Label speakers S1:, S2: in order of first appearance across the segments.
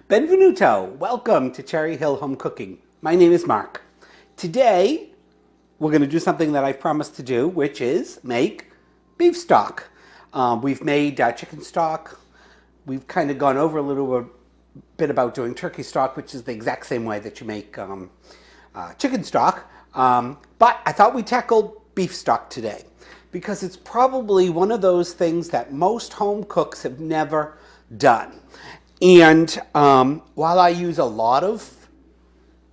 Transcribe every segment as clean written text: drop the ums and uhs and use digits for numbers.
S1: Benvenuto, welcome to Cherry Hill Home Cooking. My name is Mark. Today, we're going to do something that I've promised to do, which is make beef stock. We've made chicken stock. We've kind of gone over a little bit about doing turkey stock, which is the exact same way that you make chicken stock. But I thought we'd tackle beef stock today because it's probably one of those things that most home cooks have never done. And while I use a lot of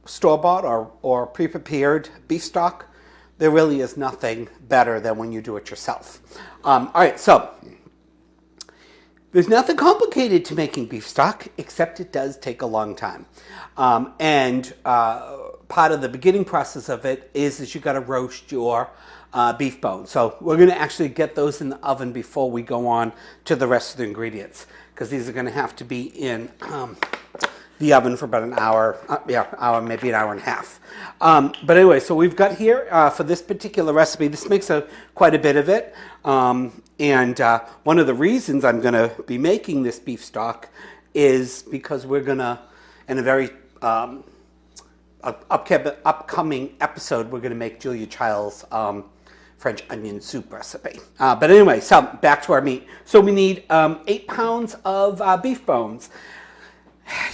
S1: store-bought or pre-prepared beef stock, there really is nothing better than when you do it yourself. All right, so there's nothing complicated to making beef stock, except it does take a long time. And part of the beginning process of it is you got to roast your beef bones. So we're going to actually get those in the oven before we go on to the rest of the ingredients, because these are going to have to be in the oven for about an hour, maybe an hour and a half. But anyway, so we've got here for this particular recipe, this makes quite a bit of it. And one of the reasons I'm going to be making this beef stock is because we're going to, in a very upcoming episode, we're going to make Julia Child's French onion soup recipe. But anyway, so back to our meat. So we need 8 pounds of beef bones.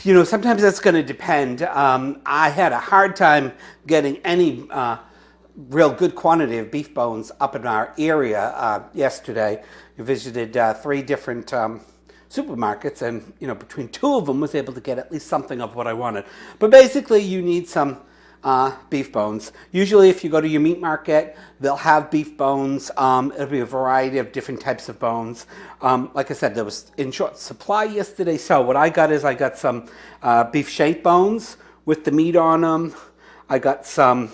S1: You know, sometimes that's going to depend. I had a hard time getting any real good quantity of beef bones up in our area yesterday. We visited 3 different supermarkets, and between 2 of them was able to get at least something of what I wanted. But basically, you need some beef bones. Usually if you go to your meat market, they'll have beef bones. It'll be a variety of different types of bones. Like I said, there was in short supply yesterday, so what I got is I got some beef shank bones with the meat on them. I got some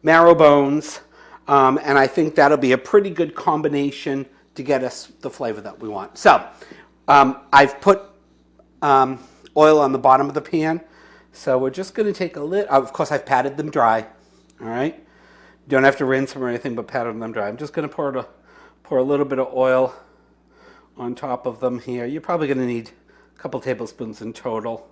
S1: marrow bones, and I think that'll be a pretty good combination to get us the flavor that we want. So I've put oil on the bottom of the pan. So we're just going to take a little, of course I've patted them dry, all right? You don't have to rinse them or anything, but pat them dry. I'm just going to pour a little bit of oil on top of them here. You're probably going to need a couple tablespoons in total.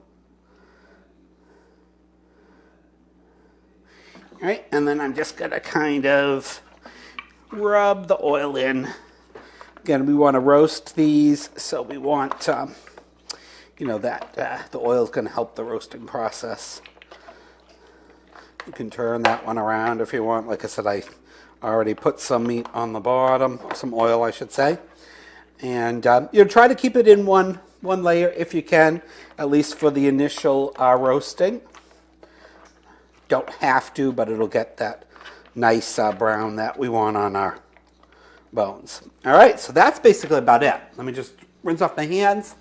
S1: All right, and then I'm just going to kind of rub the oil in. Again, we want to roast these, so we want that the oil is going to help the roasting process. You can turn that one around if you want. Like I said, I already put some meat on the bottom, some oil I should say. And try to keep it in one layer if you can, at least for the initial roasting. Don't have to, but it'll get that nice brown that we want on our bones. All right, so that's basically about it. Let me just rinse off my hands.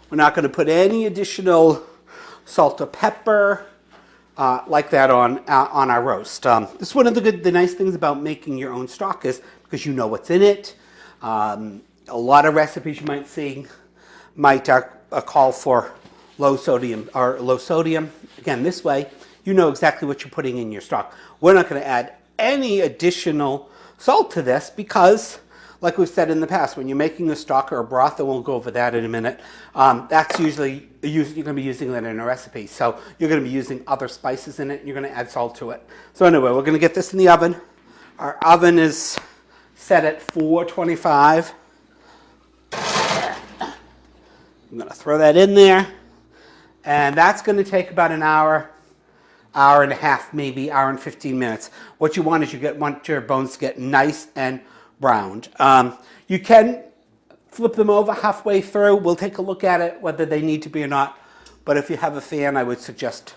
S1: We're not going to put any additional salt or pepper like that on our roast. This is one of the nice things about making your own stock is because you know what's in it. A lot of recipes you might see might call for low sodium. Again, this way you know exactly what you're putting in your stock. We're not going to add any additional salt to this because, like we've said in the past, when you're making a stock or a broth, and we'll go over that in a minute, that's usually, you're going to be using that in a recipe. So you're going to be using other spices in it, and you're going to add salt to it. So anyway, we're going to get this in the oven. Our oven is set at 425. I'm going to throw that in there. And that's going to take about an hour and a half, maybe hour and 15 minutes. What you want is want your bones to get nice and browned. You can flip them over halfway through. We'll take a look at it, whether they need to be or not. But if you have a fan, I would suggest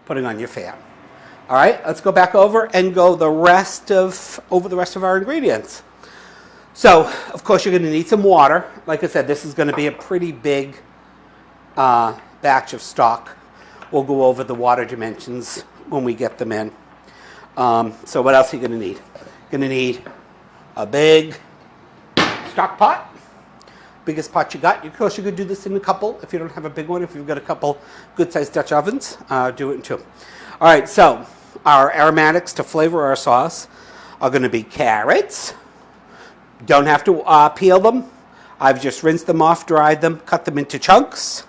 S1: putting on your fan. All right, let's go back over and go over the rest of our ingredients. So, of course, you're going to need some water. Like I said, this is going to be a pretty big batch of stock. We'll go over the water dimensions when we get them in. So what else are you going to need? You're going to need a big stock pot, biggest pot you got. Of course, you could do this in a couple. If you don't have a big one, if you've got a couple good-sized Dutch ovens, do it in 2. All right, so our aromatics to flavor our sauce. are going to be carrots. Don't have to peel them. I've just rinsed them off, dried them, cut them into chunks.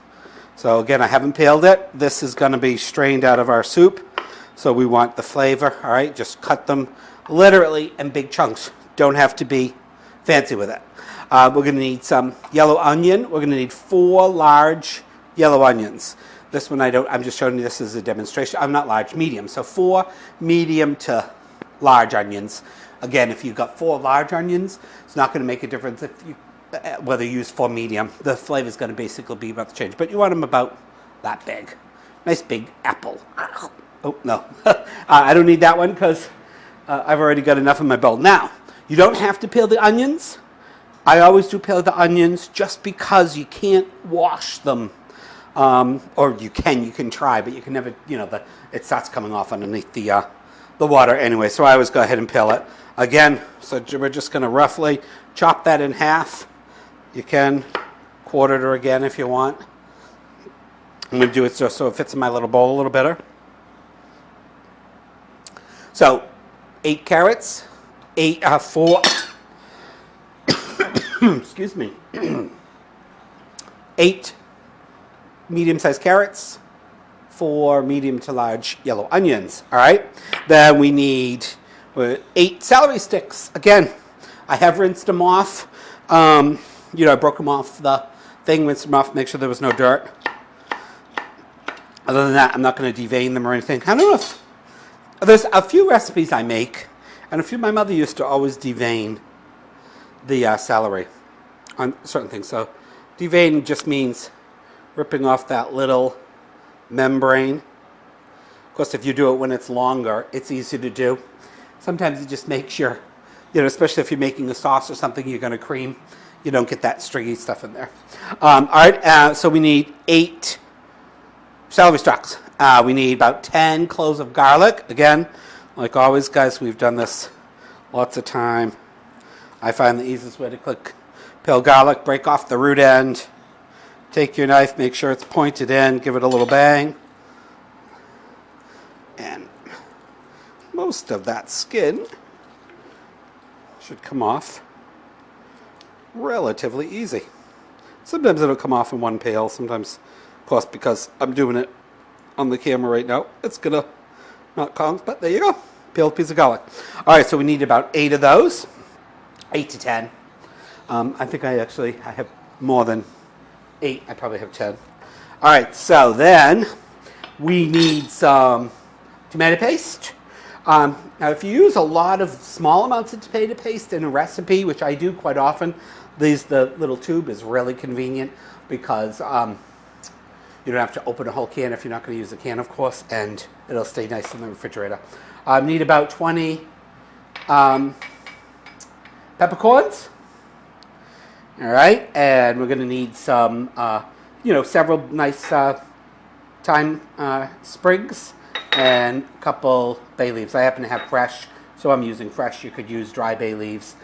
S1: So again, I haven't peeled it. This is going to be strained out of our soup. So we want the flavor. All right, just cut them literally in big chunks. Don't have to be fancy with it. We're going to need some yellow onion. We're going to need 4 large yellow onions. This one I'm just showing you this as a demonstration. I'm not large, medium. So 4 medium to large onions. Again, if you've got 4 large onions, it's not going to make a difference if you whether you use 4 medium. The flavor is going to basically be about to change. But you want them about that big. Nice big apple. Oh, no. I don't need that one because I've already got enough in my bowl. Now, you don't have to peel the onions. I always do peel the onions just because you can't wash them. Or you can try, but you can never, it starts coming off underneath the water anyway. So I always go ahead and peel it. Again, so we're just going to roughly chop that in half. You can quarter it again if you want. I'm going to do it so it fits in my little bowl a little better. So, 8 carrots, 4, excuse me, 8 medium-sized carrots, 4 medium to large yellow onions. All right. Then we need 8 celery sticks. Again, I have rinsed them off. I broke them off the thing, rinsed them off, make sure there was no dirt. Other than that, I'm not going to devein them or anything. I don't know if there's a few recipes I make, and a few my mother used to always devein the celery on certain things. So devein just means ripping off that little membrane. Of course, if you do it when it's longer, it's easy to do. Sometimes you just make sure, especially if you're making a sauce or something you're going to cream, you don't get that stringy stuff in there. All right, so we need 8 celery stalks. We need about 10 cloves of garlic. Again, like always, guys, we've done this lots of time. I find the easiest way to peel garlic, break off the root end, take your knife, make sure it's pointed in, give it a little bang. And most of that skin should come off relatively easy. Sometimes it'll come off in one peel. Sometimes, of course, because I'm doing it on the camera right now, it's gonna not count, but there you go. Peeled piece of garlic. All right, so we need about 8 of those, 8 to 10. I think I have more than 8. I probably have 10. All right, so then we need some tomato paste. Now, if you use a lot of small amounts of tomato paste in a recipe, which I do quite often, the little tube is really convenient because you don't have to open a whole can if you're not going to use a can, of course, and it'll stay nice in the refrigerator. Need about 20 peppercorns. All right, and we're going to need some, several nice thyme sprigs and a couple bay leaves. I happen to have fresh, so I'm using fresh. You could use dry bay leaves.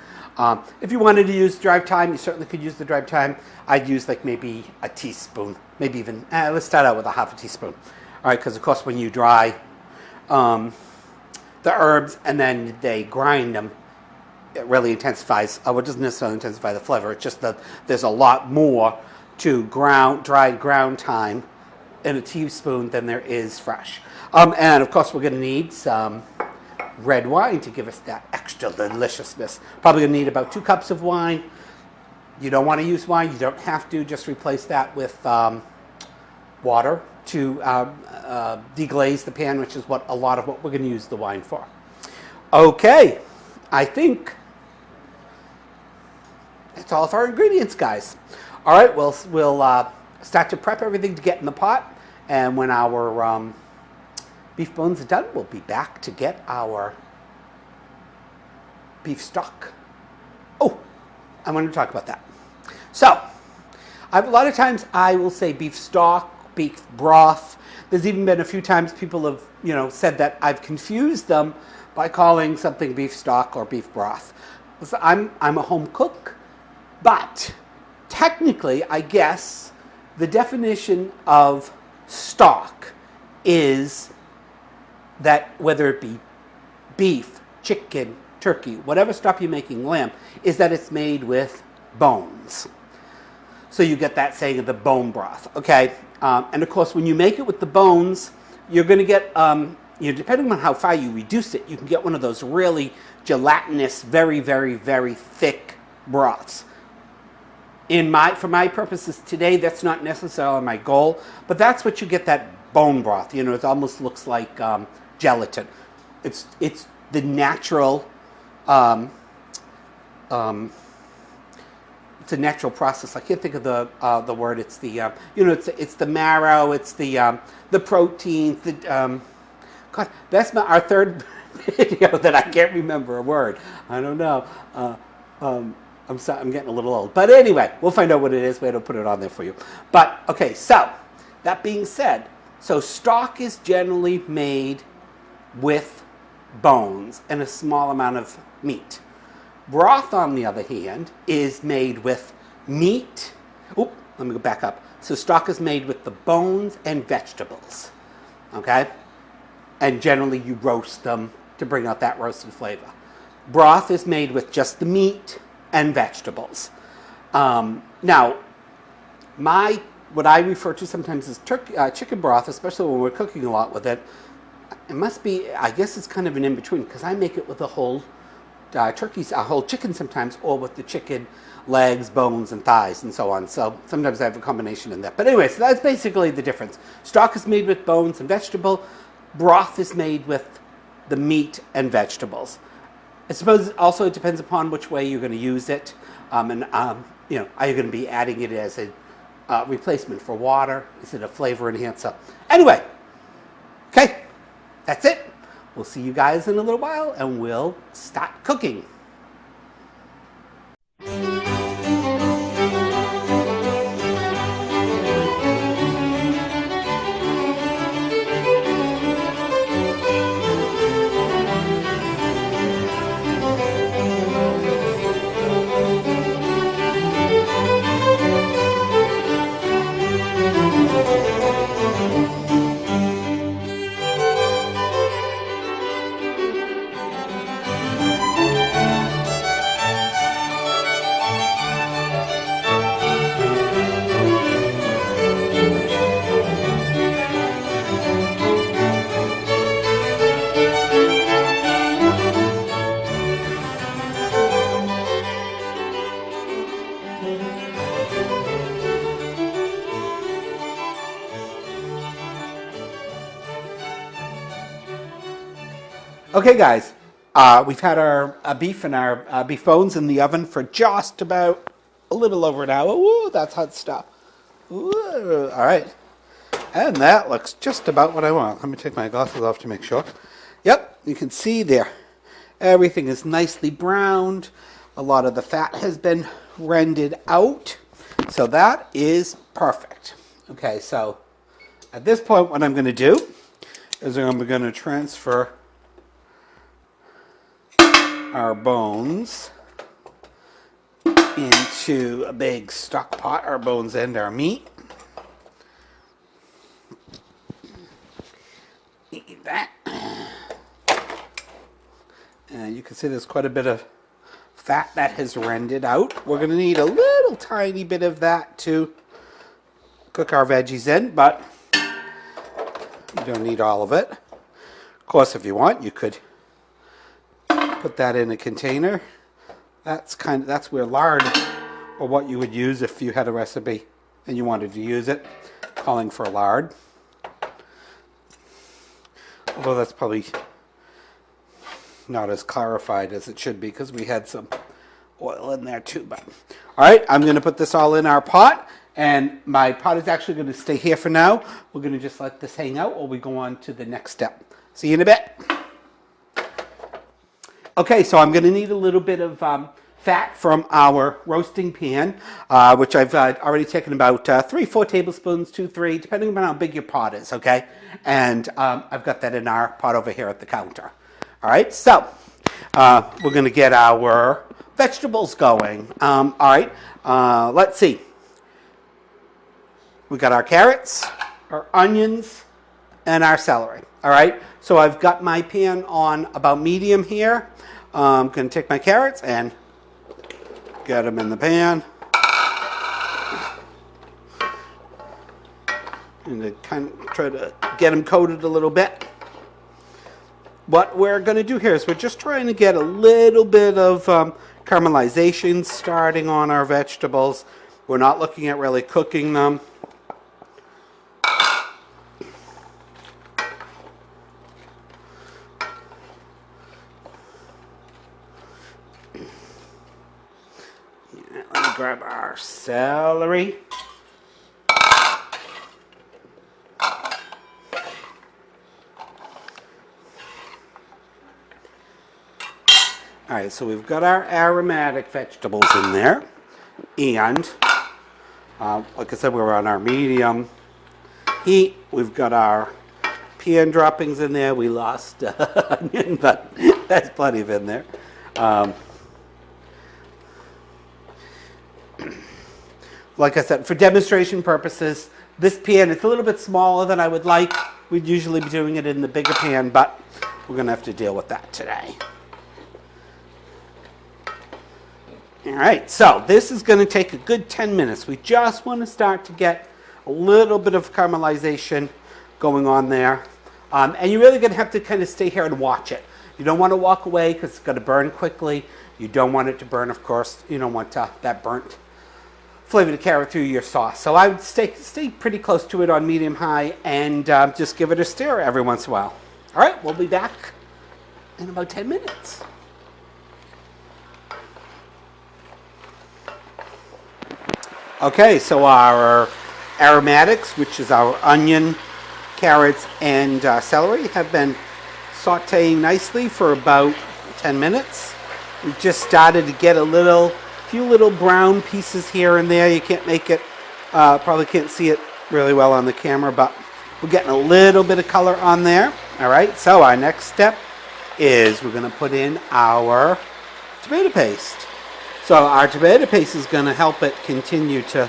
S1: If you wanted to use dried thyme, you certainly could use the dried thyme. I'd use like maybe a teaspoon, maybe even, let's start out with a half a teaspoon. All right, because of course when you dry the herbs and then they grind them, it really intensifies, it doesn't necessarily intensify the flavor, it's just that there's a lot more to dried ground thyme in a teaspoon than there is fresh. And of course we're going to need some red wine to give us that extra deliciousness. Probably going to need about 2 cups of wine. You don't want to use wine, you don't have to, just replace that with water to deglaze the pan, which is a lot of what we're going to use the wine for. Okay, I think that's all of our ingredients, guys. All right, we'll start to prep everything to get in the pot, and when our beef bones are done, we'll be back to get our beef stock. Oh, I wanted to talk about that. So, a lot of times I will say beef stock, beef broth. There's even been a few times people have, said that I've confused them by calling something beef stock or beef broth. So I'm a home cook, but technically, I guess the definition of stock is that whether it be beef, chicken, turkey, whatever stuff you're making lamb, is that it's made with bones. So you get that saying of the bone broth, okay? And of course, when you make it with the bones, you're going to get, depending on how far you reduce it, you can get one of those really gelatinous, very, very, very thick broths. For my purposes today, that's not necessarily my goal, but that's what you get, that bone broth. It almost looks like gelatin. It's the natural, it's a natural process. I can't think of the word. It's the it's the marrow. It's the protein. God, that's our third video that I can't remember a word. I don't know. I'm sorry, I'm getting a little old. But anyway, we'll find out what it is. We'll put it on there for you. But okay, so that being said, so stock is generally made with bones and a small amount of meat. Broth, on the other hand, is made with meat. Let me go back up. So stock is made with the bones and vegetables, okay? And generally you roast them to bring out that roasted flavor. Broth is made with just the meat and vegetables. Now, what I refer to sometimes as chicken broth, especially when we're cooking a lot with it, it must be, I guess it's kind of an in-between, because I make it with a whole a whole chicken sometimes, or with the chicken legs, bones, and thighs, and so on. So sometimes I have a combination in that. But anyway, so that's basically the difference. Stock is made with bones and vegetable. Broth is made with the meat and vegetables. I suppose also it depends upon which way you're going to use it. Are you going to be adding it as a replacement for water? Is it a flavor enhancer? Anyway, okay, that's it. We'll see you guys in a little while, and we'll start cooking. Okay, guys, we've had our beef and our beef bones in the oven for just about a little over an hour. Ooh, that's hot stuff. Ooh, all right. And that looks just about what I want. Let me take my glasses off to make sure. Yep, you can see there. Everything is nicely browned. A lot of the fat has been rendered out. So that is perfect. Okay, so at this point, what I'm going to do is I'm going to transfer our bones into a big stock pot, our bones and our meat. Eat that. And you can see there's quite a bit of fat that has rendered out. We're going to need a little tiny bit of that to cook our veggies in, but you don't need all of it. Of course, if you want, you could put that in a container. That's where lard, or what you would use if you had a recipe and you wanted to use it, calling for lard. Although that's probably not as clarified as it should be, because we had some oil in there too. But all right, I'm going to put this all in our pot, and my pot is actually going to stay here for now. We're going to just let this hang out while we go on to the next step. See you in a bit. Okay, so I'm going to need a little bit of fat from our roasting pan, which I've already taken about 3-4 tablespoons, 2-3, depending on how big your pot is, okay? And I've got that in our pot over here at the counter. All right, so we're going to get our vegetables going. All right, let's see. We got our carrots, our onions, and our celery. All right, so I've got my pan on about medium here. I'm going to take my carrots and get them in the pan. And to kind of try to get them coated a little bit. What we're going to do here is we're just trying to get a little bit of caramelization starting on our vegetables. We're not looking at really cooking them. Let me grab our celery. All right, so we've got our aromatic vegetables in there, and like I said, we're on our medium heat. We've got our pan droppings in there. We lost onion, but there's plenty of in there. Like I said, for demonstration purposes, this pan is a little bit smaller than I would like. We'd usually be doing it in the bigger pan, but we're going to have to deal with that today. All right, so this is going to take a good 10 minutes. We just want to start to get a little bit of caramelization going on there. And you're really going to have to kind of stay here and watch it. You don't want to walk away because it's going to burn quickly. You don't want it to burn, of course. You don't want that burnt flavor to carry through your sauce. So I would stay pretty close to it on medium-high and just give it a stir every once in a while. All right, we'll be back in about 10 minutes. Okay, so our aromatics, which is our onion, carrots, and celery, have been sauteing nicely for about 10 minutes. We've just started to get a few little brown pieces here and there. You can't make it, probably can't see it really well on the camera, but we're getting a little bit of color on there. All right, so our next step is we're going to put in our tomato paste. So our tomato paste is going to help it continue to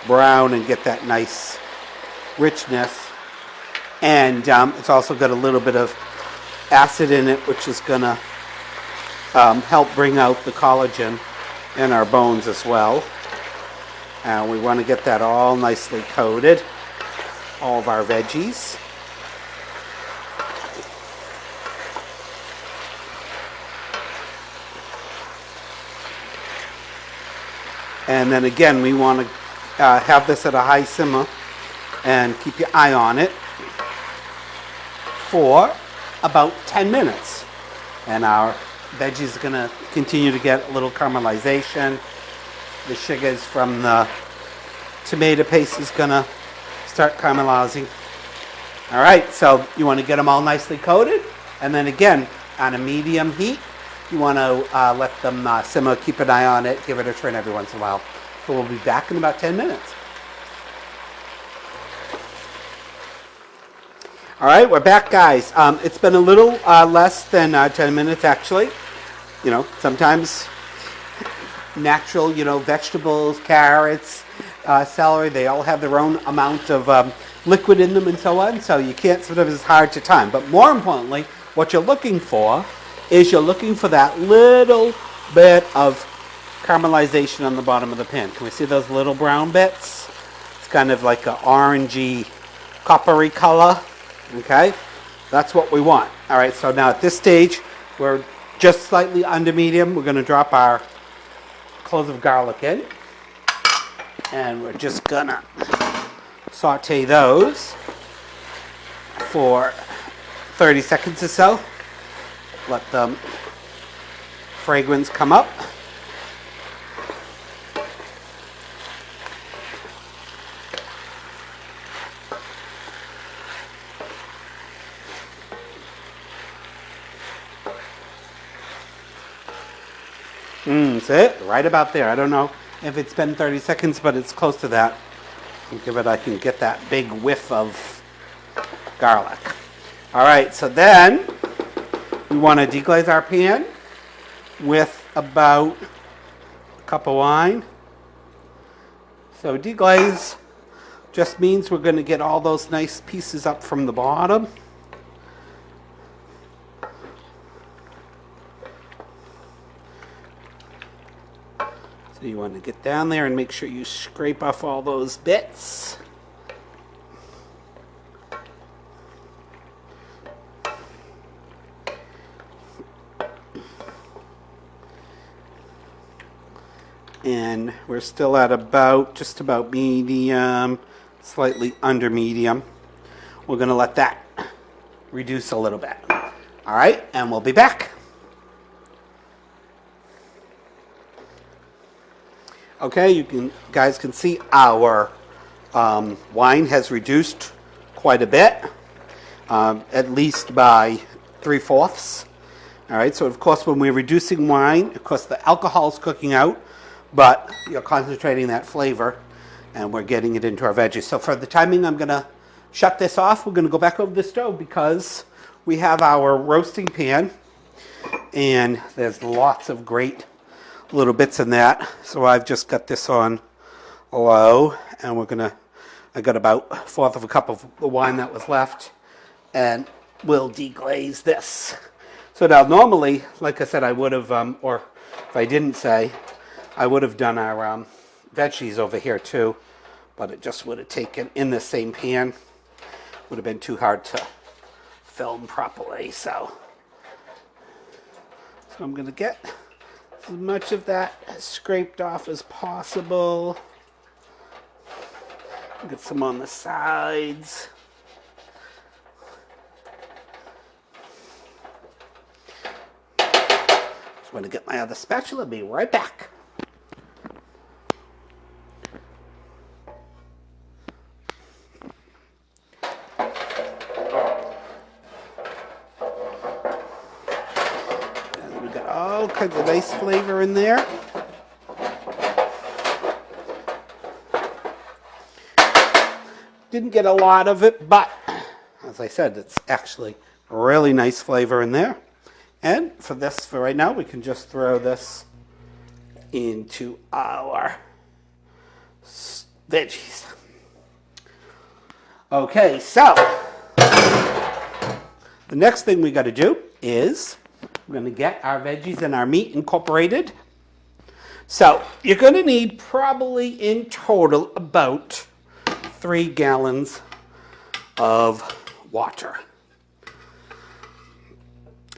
S1: brown and get that nice richness. And it's also got a little bit of acid in it, which is going to help bring out the collagen in our bones as well. And we want to get that all nicely coated, all of our veggies. And then again, we want to have this at a high simmer and keep your eye on it for about 10 minutes. And our veggies are going to continue to get a little caramelization. The sugars from the tomato paste is going to start caramelizing. All right, so you want to get them all nicely coated. And then again, on a medium heat, you want to let them simmer, keep an eye on it, give it a turn every once in a while. So we'll be back in about 10 minutes. All right, we're back, guys. It's been a little less than 10 minutes, actually. You know, sometimes natural, vegetables, carrots, celery, they all have their own amount of liquid in them and so on. So you can't, sometimes it's hard to time. But more importantly, what you're looking for is you're looking for that little bit of caramelization on the bottom of the pan. Can we see those little brown bits? It's kind of like an orangey, coppery color. Okay, that's what we want. All right, so now at this stage, we're just slightly under medium. We're going to drop our cloves of garlic in. And we're just going to saute those for 30 seconds or so. Let the fragrance come up. That's it, right about there. I don't know if it's been 30 seconds, but it's close to that. I can get that big whiff of garlic. All right, so then we want to deglaze our pan with about a cup of wine. So deglaze just means we're going to get all those nice pieces up from the bottom. So you want to get down there and make sure you scrape off all those bits. And we're still at just about medium, slightly under medium. We're going to let that reduce a little bit. All right, and we'll be back. Okay, guys can see our wine has reduced quite a bit, at least by 3/4. All right, so of course when we're reducing wine, of course the alcohol is cooking out, but you're concentrating that flavor and we're getting it into our veggies. So for the timing, I'm going to shut this off. We're going to go back over the stove because we have our roasting pan and there's lots of great little bits in that. So I've just got this on low and I got about 1/4 of a cup of the wine that was left and we'll deglaze this. So now normally, like I said, I would have, or if I didn't say, I would have done our veggies over here too, but it just would have taken in the same pan. Would have been too hard to film properly. So I'm going to get as much of that scraped off as possible. Get some on the sides. Just want to get my other spatula. Be right back. All kinds of nice flavor in there. Didn't get a lot of it, but as I said, it's actually really nice flavor in there. And for right now, we can just throw this into our veggies. Okay, so the next thing we got to do is we're going to get our veggies and our meat incorporated. So you're going to need probably in total about 3 gallons of water.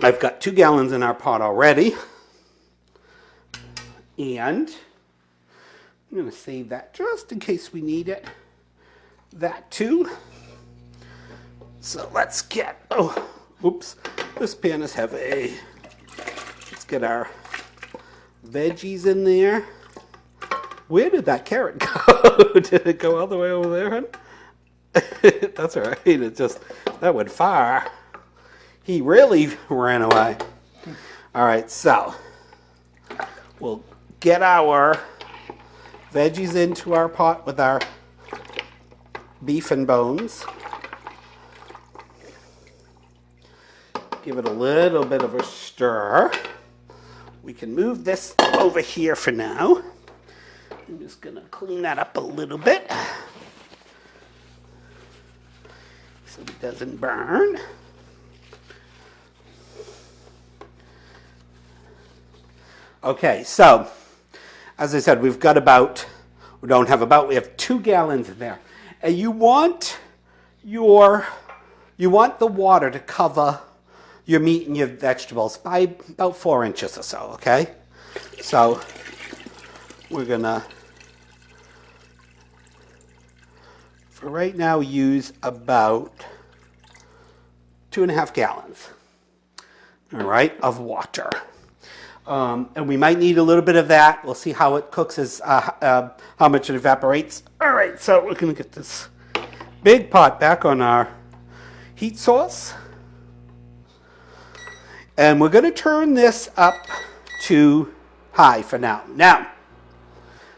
S1: I've got 2 gallons in our pot already. And I'm going to save that just in case we need it. That too. So let's get, oops, this pan is heavy. Let's get our veggies in there. Where did that carrot go? Did it go all the way over there, hon? That's all right. That went far. He really ran away. All right, so we'll get our veggies into our pot with our beef and bones. Give it a little bit of a stir. We can move this over here for now. I'm just going to clean that up a little bit so it doesn't burn. Okay, so as I said, we have 2 gallons in there. And you want the water to cover your meat and your vegetables by about 4 inches or so, okay? So we're gonna, for right now, use about 2.5 gallons, all right, of water. And we might need a little bit of that. We'll see how it cooks, how much it evaporates. All right, so we're gonna get this big pot back on our heat source. And we're going to turn this up to high for now. Now,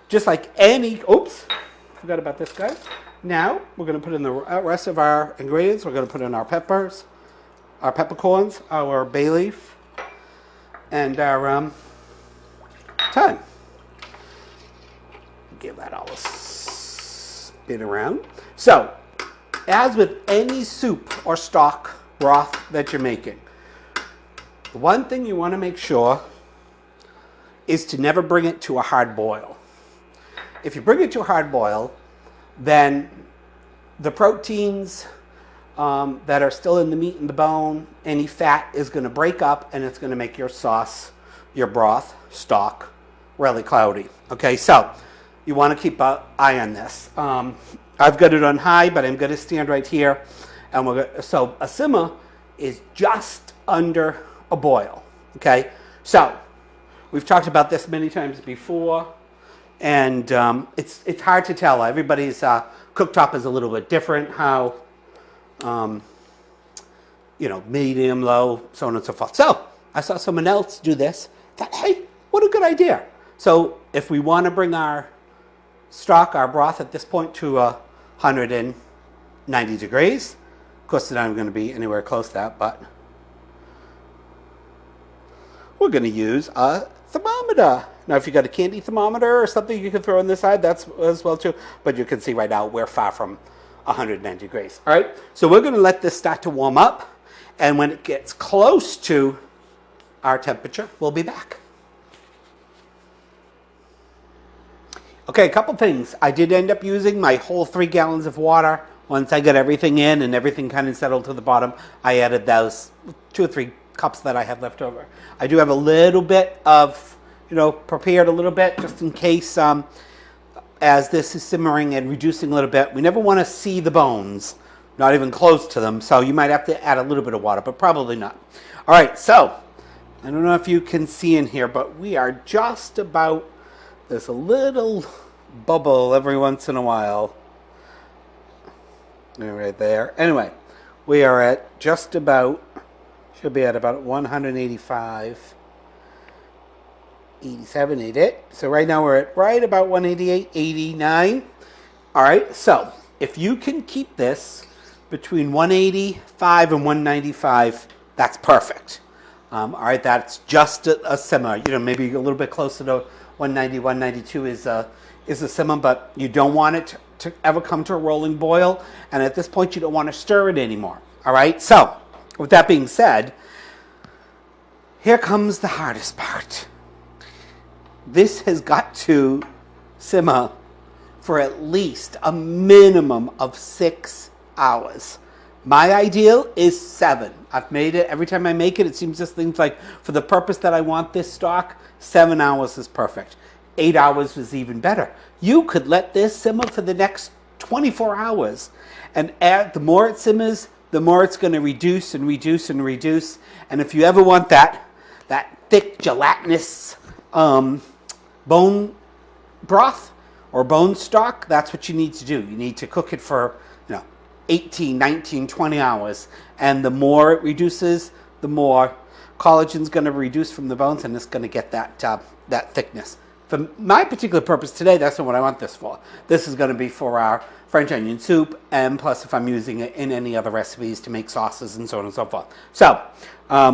S1: just like forgot about this, guys. Now, we're going to put in the rest of our ingredients. We're going to put in our peppers, our peppercorns, our bay leaf, and our thyme. Give that all a spin around. So, as with any soup or stock broth that you're making, the one thing you want to make sure is to never bring it to a hard boil. If you bring it to a hard boil, then the proteins that are still in the meat and the bone, any fat is going to break up, and it's going to make your sauce, your broth, stock, really cloudy. Okay, so you want to keep an eye on this. I've got it on high, but I'm going to stand right here. And so a simmer is just under a boil. Okay, so we've talked about this many times before, and it's hard to tell. Everybody's cooktop is a little bit different. How medium, low, so on and so forth. So I saw someone else do this. Thought, hey, what a good idea. So if we want to bring our stock, our broth at this point to 190 degrees, of course, it's not going to be anywhere close to that, but we're going to use a thermometer. Now, if you got a candy thermometer or something you can throw on this side, that's as well too. But you can see right now we're far from 190 degrees. All right, so we're going to let this start to warm up, and when it gets close to our temperature, we'll be back. Okay, a couple things. I did end up using my whole 3 gallons of water. Once I got everything in and everything kind of settled to the bottom, I added those 2 or 3 cups that I had left over. I do have a little bit of, prepared a little bit just in case as this is simmering and reducing a little bit. We never want to see the bones, not even close to them, so you might have to add a little bit of water, but probably not. All right, so I don't know if you can see in here, but we are just about, there's a little bubble every once in a while. Right there. Anyway, we are at just about, should be at about 185, 87, 88. So right now we're at right about 188, 89. All right, so if you can keep this between 185 and 195, that's perfect. All right, that's just a simmer. Maybe a little bit closer to 190, 192 is a simmer, but you don't want it to ever come to a rolling boil, and at this point you don't want to stir it anymore. All right, so with that being said, here comes the hardest part. This has got to simmer for at least a minimum of 6 hours. My ideal is 7. I've made it, every time I make it, it seems like for the purpose that I want this stock, 7 hours is perfect. 8 hours is even better. You could let this simmer for the next 24 hours. And the more it simmers, the more it's going to reduce and reduce and reduce. And if you ever want that thick, gelatinous bone broth or bone stock, that's what you need to do. You need to cook it for 18, 19, 20 hours. And the more it reduces, the more collagen's going to reduce from the bones, and it's going to get that thickness. For my particular purpose today, that's not what I want this for. This is going to be for our French onion soup, and plus if I'm using it in any other recipes to make sauces and so on and so forth. So,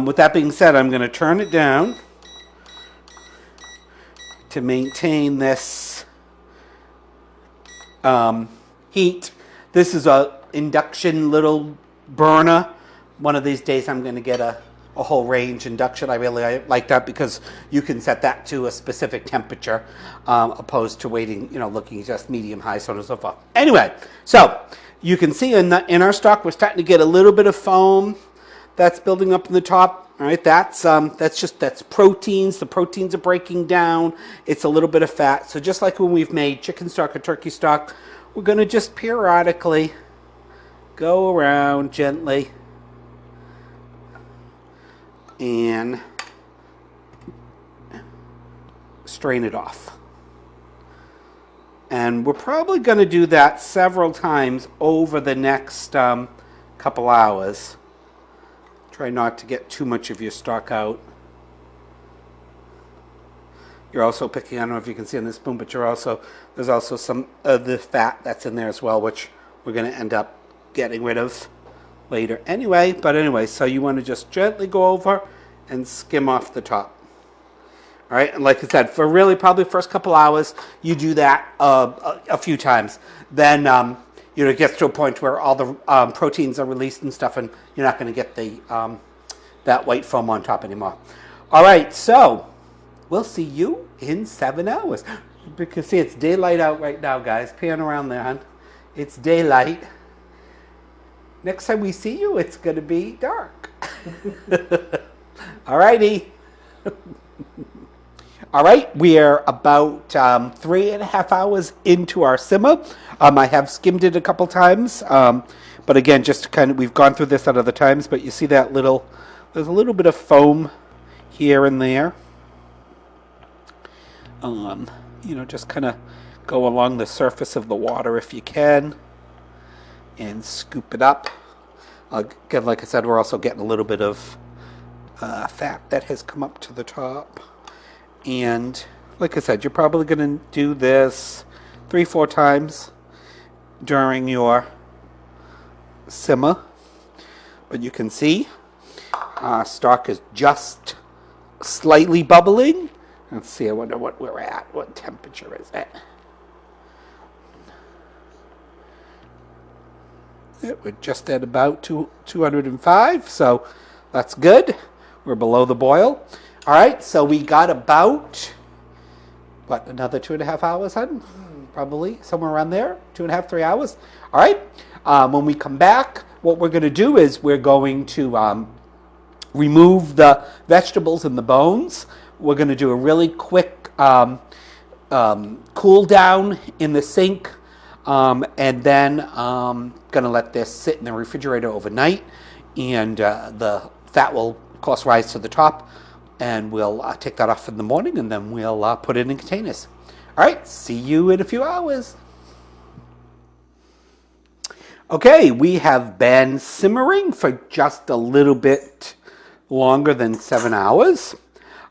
S1: with that being said, I'm going to turn it down to maintain this heat. This is a induction little burner. One of these days I'm going to get a whole range induction. I really like that because you can set that to a specific temperature opposed to waiting, looking just medium, high, so on and so forth. Anyway, so you can see in our stock we're starting to get a little bit of foam that's building up in the top. All right, that's proteins. The proteins are breaking down. It's a little bit of fat. So just like when we've made chicken stock or turkey stock, we're going to just periodically go around gently and strain it off. And we're probably going to do that several times over the next couple hours. Try not to get too much of your stock out. You're also picking, I don't know if you can see on this spoon, but there's also some of the fat that's in there as well, which we're going to end up getting rid of later anyway. So you want to just gently go over and skim off the top. All right, and like I said, for really probably first couple hours, you do that a few times. Then it gets to a point where all the proteins are released and stuff, and you're not going to get the that white foam on top anymore. All right, so we'll see you in 7 hours. Because see, it's daylight out right now, guys. Pan around there, hon. It's daylight. Next time we see you, it's going to be dark. All righty. All right, we are about 3.5 hours into our simmer. I have skimmed it a couple times, but again, just kind of, we've gone through this at other times, but you see that there's a little bit of foam here and there. Just kind of go along the surface of the water if you can and scoop it up. Again, like I said, we're also getting a little bit of fat that has come up to the top. And like I said, you're probably going to do this 3-4 times during your simmer. But you can see our stock is just slightly bubbling. Let's see, I wonder what we're at. What temperature is it? We're just at about 205, so that's good. We're below the boil. All right, so we got about, another 2.5 hours, hon? Probably somewhere around there, 2.5, 3 hours. All right, when we come back, what we're going to do is we're going to remove the vegetables and the bones. We're going to do a really quick cool down in the sink, and then going to let this sit in the refrigerator overnight, and the fat will, of course, rise to the top. And we'll take that off in the morning, and then we'll put it in containers. All right, see you in a few hours. Okay, we have been simmering for just a little bit longer than 7 hours.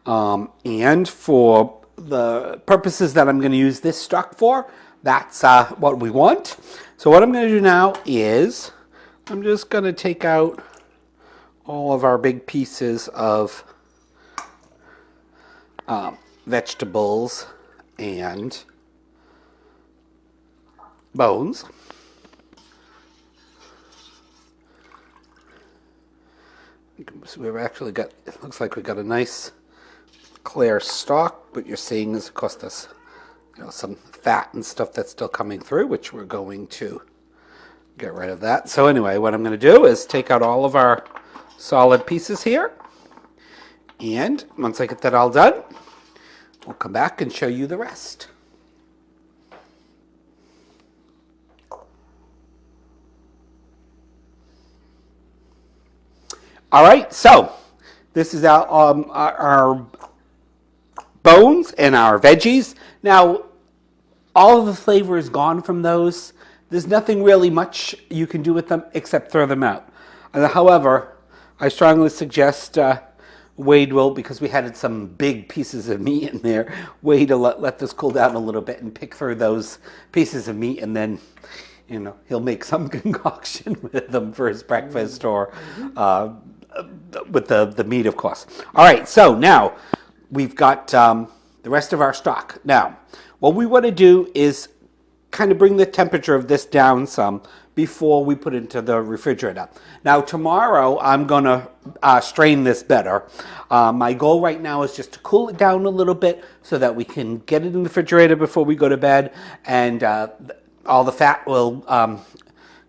S1: And for the purposes that I'm going to use this stock for, that's what we want. So what I'm going to do now is I'm just going to take out all of our big pieces of vegetables and bones. So we've actually got, it looks like we've got a nice clear stock. What you're seeing is, of course, this, some fat and stuff that's still coming through, which we're going to get rid of that. So anyway, what I'm going to do is take out all of our solid pieces here. And once I get that all done, we'll come back and show you the rest. All right, so this is our bones and our veggies. Now, all of the flavor is gone from those. There's nothing really much you can do with them except throw them out. However, I strongly suggest Wade will, because we had some big pieces of meat in there, Wade will let this cool down a little bit and pick through those pieces of meat, and then he'll make some concoction with them for his breakfast, or with the meat, of course. All right, so now we've got the rest of our stock. Now, what we want to do is kind of bring the temperature of this down some before we put it into the refrigerator. Now, tomorrow I'm going to strain this better. My goal right now is just to cool it down a little bit so that we can get it in the refrigerator before we go to bed, and all the fat will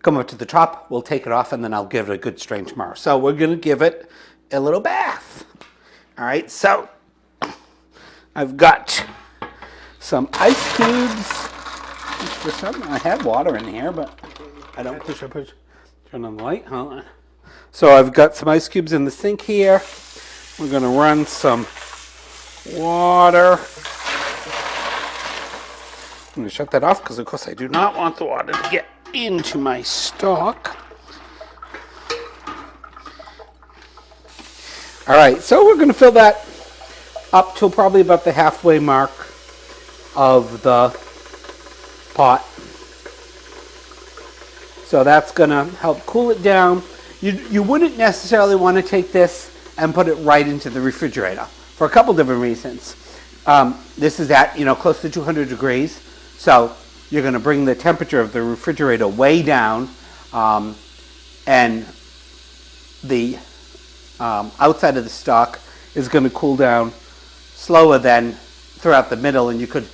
S1: come up to the top. We'll take it off, and then I'll give it a good strain tomorrow. So we're going to give it a little bath. All right, so I've got some ice cubes. For some, I had water in here, but I don't turn on the light. Hold on. So I've got some ice cubes in the sink here. We're going to run some water. I'm going to shut that off because, of course, I do not want the water to get into my stock. All right, so we're going to fill that up till probably about the halfway mark of the pot. So that's going to help cool it down. You wouldn't necessarily want to take this and put it right into the refrigerator for a couple different reasons. This is at close to 200 degrees, so you're going to bring the temperature of the refrigerator way down, and the outside of the stock is going to cool down slower than throughout the middle, and you could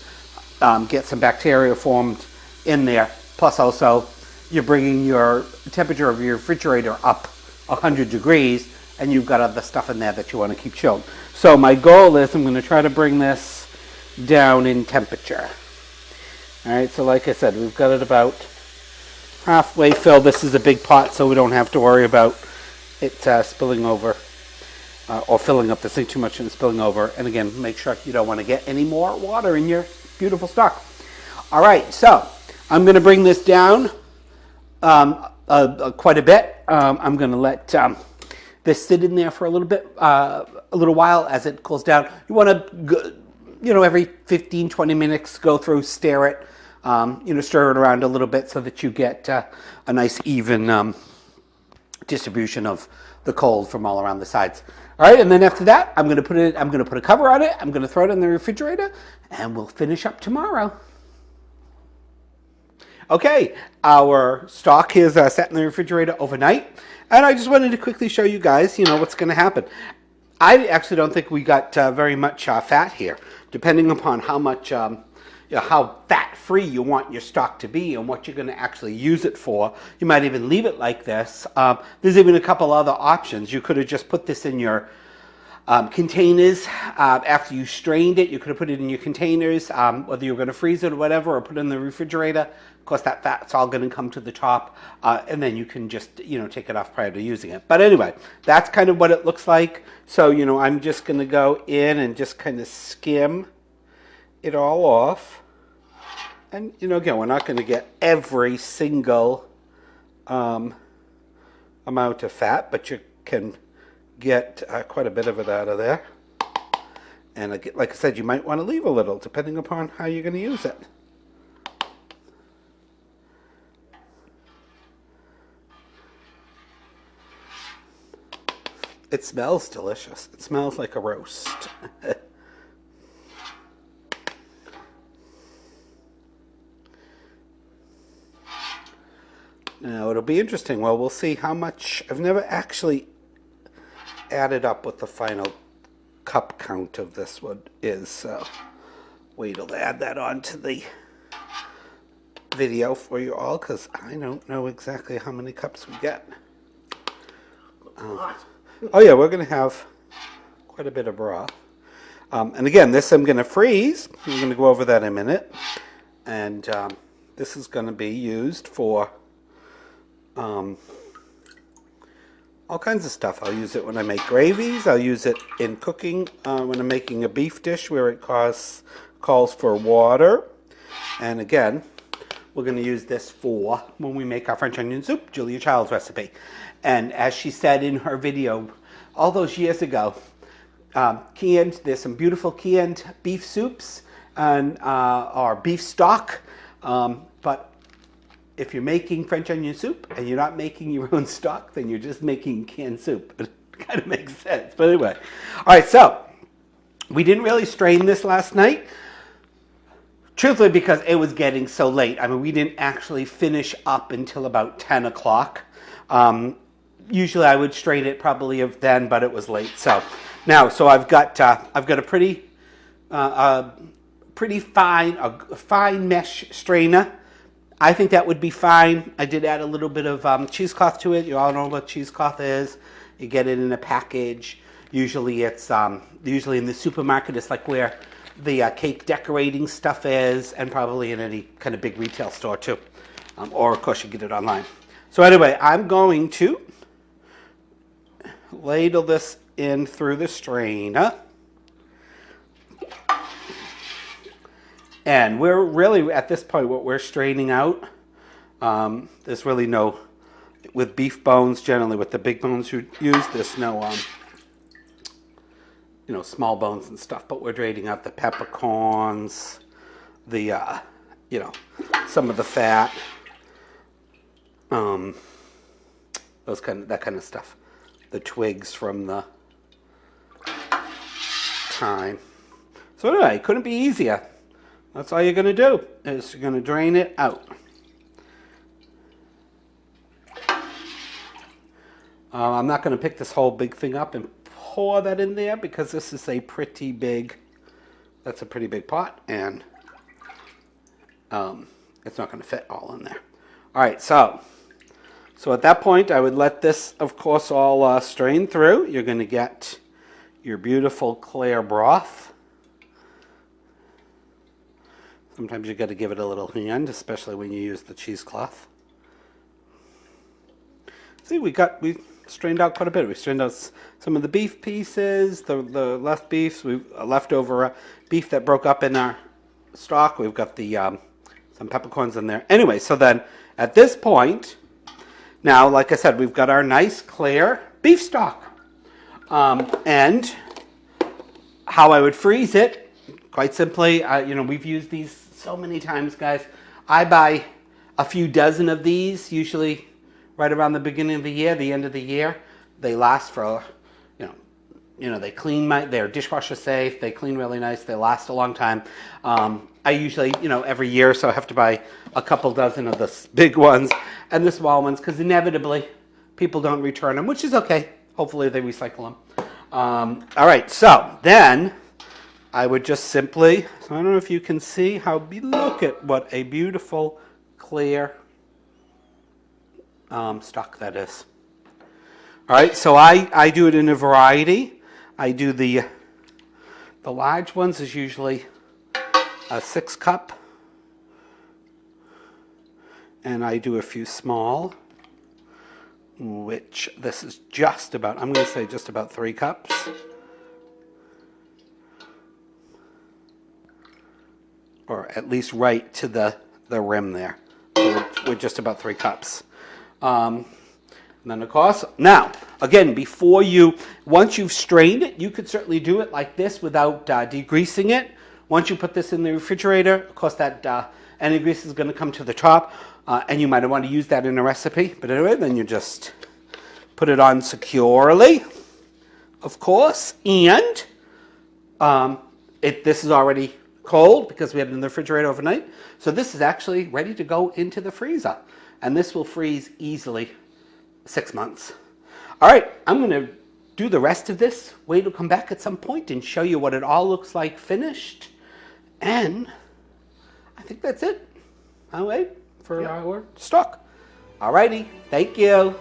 S1: get some bacteria formed in there. Plus also, you're bringing your temperature of your refrigerator up 100 degrees, and you've got other stuff in there that you want to keep chilled. So my goal is I'm going to try to bring this down in temperature. All right, so like I said, we've got it about halfway filled. This is a big pot, so we don't have to worry about it spilling over or filling up the sink too much and spilling over. And again, make sure you don't want to get any more water in your beautiful stock. All right, so I'm going to bring this down quite a bit. I'm going to let this sit in there for a little while as it cools down. You want to, every 15, 20 minutes, go through, stir it, stir it around a little bit so that you get a nice even distribution of the cold from all around the sides. All right, and then after that, I'm going to put a cover on it. I'm going to throw it in the refrigerator, and we'll finish up tomorrow. Okay, our stock is sat in the refrigerator overnight, and I just wanted to quickly show you guys, what's going to happen. I actually don't think we got very much fat here, depending upon how much, how fat-free you want your stock to be and what you're going to actually use it for. You might even leave it like this. There's even a couple other options. You could have just put this in your containers after you strained it. You could have put it in your containers, whether you're going to freeze it or whatever, or put it in the refrigerator. Of course, that fat's all going to come to the top, and then you can just, take it off prior to using it. But anyway, that's kind of what it looks like. So, I'm just going to go in and just kind of skim it all off. And, again, we're not going to get every single amount of fat, but you can get quite a bit of it out of there. And like I said, you might want to leave a little, depending upon how you're going to use it. It smells delicious. It smells like a roast. Now, it'll be interesting. Well, we'll see how much. I've never actually added up what the final cup count of this one is. So wait till I add that onto the video for you all, because I don't know exactly how many cups we get. Oh yeah, we're going to have quite a bit of broth. And again, this I'm going to freeze. I'm going to go over that in a minute. And this is going to be used for all kinds of stuff. I'll use it when I make gravies. I'll use it in cooking when I'm making a beef dish where it calls for water. And again, we're going to use this for when we make our French onion soup, Julia Child's recipe. And as she said in her video all those years ago, there's some beautiful canned beef soups and or beef stock. But if you're making French onion soup and you're not making your own stock, then you're just making canned soup. It kind of makes sense. But anyway, all right, so we didn't really strain this last night. Truthfully, because it was getting so late. I mean, we didn't actually finish up until about 10 o'clock. Usually I would strain it probably then, but it was late. So now, I've got a pretty fine mesh strainer. I think that would be fine. I did add a little bit of cheesecloth to it. You all know what cheesecloth is. You get it in a package. Usually it's usually in the supermarket. It's like where the cake decorating stuff is, and probably in any kind of big retail store too. Or of course you get it online. So anyway, I'm going to ladle this in through the strainer. And we're really, at this point, what we're straining out, there's really no, with beef bones, generally with the big bones you use, there's no, small bones and stuff, but we're draining out the peppercorns, the, some of the fat, that kind of stuff. The twigs from the thyme. So anyway, it couldn't be easier. That's all you're going to do, is you're going to drain it out. I'm not going to pick this whole big thing up and pour that in there because this is a pretty big That's a pretty big pot, and it's not going to fit all in there. All right, so at that point, I would let this, of course, all strain through. You're going to get your beautiful clear broth. Sometimes you got to give it a little hand, especially when you use the cheesecloth. See, we strained out quite a bit. We strained out some of the beef pieces, the left beefs. We've leftover beef that broke up in our stock. We've got the some peppercorns in there. Anyway, so then at this point, now, like I said, we've got our nice clear beef stock. And how I would freeze it, quite simply, we've used these so many times, guys. I buy a few dozen of these, usually right around the beginning of the year, the end of the year. They last for, they clean they're dishwasher safe, they clean really nice, they last a long time. I usually, every year or so I have to buy a couple dozen of the big ones and the small ones because inevitably people don't return them, which is okay. Hopefully they recycle them. All right, so then I would just simply, so I don't know if you can see look at what a beautiful, clear stock that is. All right, so I do it in a variety. I do the large ones is usually a 6-cup, and I do a few small, which this is just about, I'm going to say just about 3 cups. Or at least right to the rim there. So we're just about 3 cups. And then of course, now, again, once you've strained it, you could certainly do it like this without degreasing it. Once you put this in the refrigerator, of course that any grease is going to come to the top, and you might want to use that in a recipe. But anyway, then you just put it on securely, of course, and this is already cold because we had it in the refrigerator overnight. So this is actually ready to go into the freezer, and this will freeze easily 6 months. All right, I'm going to do the rest of this. Wade will come back at some point and show you what it all looks like finished. And I think that's it. I'll wait for our stock. All righty, thank you.